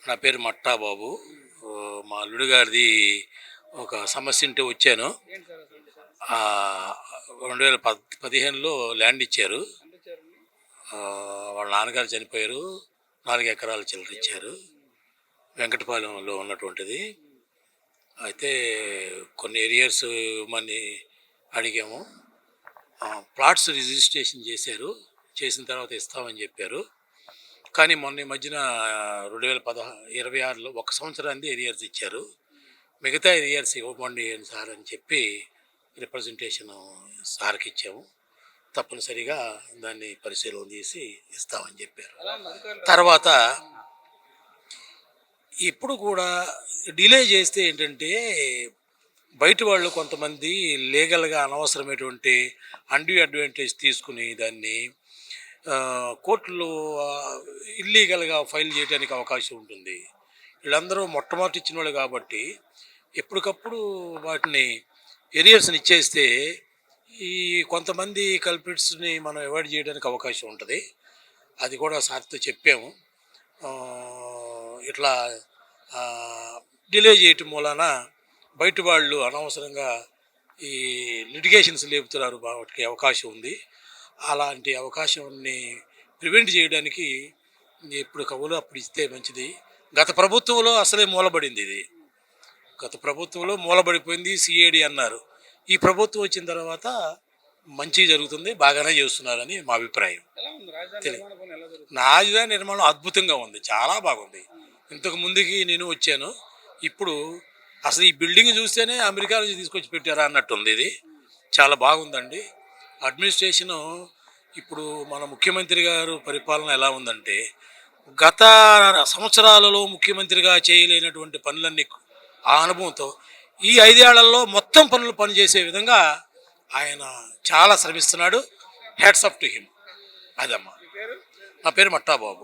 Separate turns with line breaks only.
నా పేరు మట్టా బాబు. మా అల్లుడు గారిది ఒక సమస్య ఉంటే వచ్చాను.
ఏంటి సార్ అసలు అంటే సార్?
2015లో ల్యాండ్ ఇచ్చారు.
ఎంత ఇచ్చారండి?
వాళ్ళ నాన్నగారు చనిపోయారు. 4 ఎకరాల చిల్లర ఇచ్చారు. వెంకటపాలెంలో ఉన్నటువంటిది. అయితే కొన్ని ఏరియాస్ ఇవ్వమని అడిగాము. ప్లాట్స్ రిజిస్ట్రేషన్ చేశారు. చేసిన తర్వాత ఇస్తామని చెప్పారు. కానీ మొన్న ఈ మధ్యన 2026లో 1 సంవత్సరానికి ఏరియర్స్ ఇచ్చారు. మిగతా ఏరియర్స్ ఇవ్వమండి సార్ అని చెప్పి రిప్రజెంటేషన్ సార్కి ఇచ్చాము. తప్పనిసరిగా దాన్ని పరిశీలన చేసి ఇస్తామని చెప్పారు.
ఎలా ఉంది అధికారులు?
తర్వాత ఇప్పుడు కూడా డిలే చేస్తే ఏంటంటే బయట వాళ్ళు కొంతమంది లీగల్గా అనవసరమైనటువంటి అన్డ్యూ అడ్వాంటేజ్ తీసుకుని దాన్ని కోర్టులో ఇల్లీగల్గా ఫైల్ చేయడానికి అవకాశం ఉంటుంది. వీళ్ళందరూ మొట్టమొదటి ఇచ్చిన వాళ్ళు కాబట్టి ఎప్పటికప్పుడు వాటిని ఏరియర్స్ని ఇచ్చేస్తే ఈ కొంతమంది కల్పిట్స్ని మనం అవాయిడ్ చేయడానికి అవకాశం ఉంటుంది. అది కూడా సార్తో చెప్పాము. ఇట్లా డిలే చేయటం మూలాన బయట వాళ్ళు అనవసరంగా ఈ లిటిగేషన్స్ లేపుతున్నారు. వాటికి అవకాశం ఉంది. అలాంటి అవకాశాన్ని ప్రివెంట్ చేయడానికి ఎప్పుడు కవులు అప్పుడు ఇస్తే మంచిది. గత ప్రభుత్వంలో అసలే మూలబడింది ఇది. గత ప్రభుత్వంలో మూలబడిపోయింది. సిఐడి అన్నారు. ఈ ప్రభుత్వం వచ్చిన తర్వాత మంచి జరుగుతుంది, బాగానే చేస్తున్నారని మా అభిప్రాయం.
ఎలా ఉంది రాజధాని
తెలియదు.
నిర్మాణ పనులు ఎలా జరుగుతుంది?
రాజధాని నిర్మాణం అద్భుతంగా ఉంది, చాలా బాగుంది. ఇంతకు ముందుకి నేను వచ్చాను. ఇప్పుడు అసలు ఈ బిల్డింగ్ చూస్తేనే అమెరికా నుంచి తీసుకొచ్చి పెట్టారా అన్నట్టుంది. ఇది చాలా బాగుందండి. అడ్మినిస్ట్రేషను ఇప్పుడు మన ముఖ్యమంత్రి గారు పరిపాలన ఎలా ఉందంటే గత సంవత్సరాలలో ముఖ్యమంత్రిగా చేయలేనటువంటి పనులన్నీ ఆ అనుభవంతో ఈ 5 ఏళ్లలో మొత్తం పనులు పనిచేసే విధంగా ఆయన చాలా శ్రమిస్తున్నాడు. Hats off to him. అదమ్మా.
మీ పేరు?
నా పేరు మట్టా బాబు.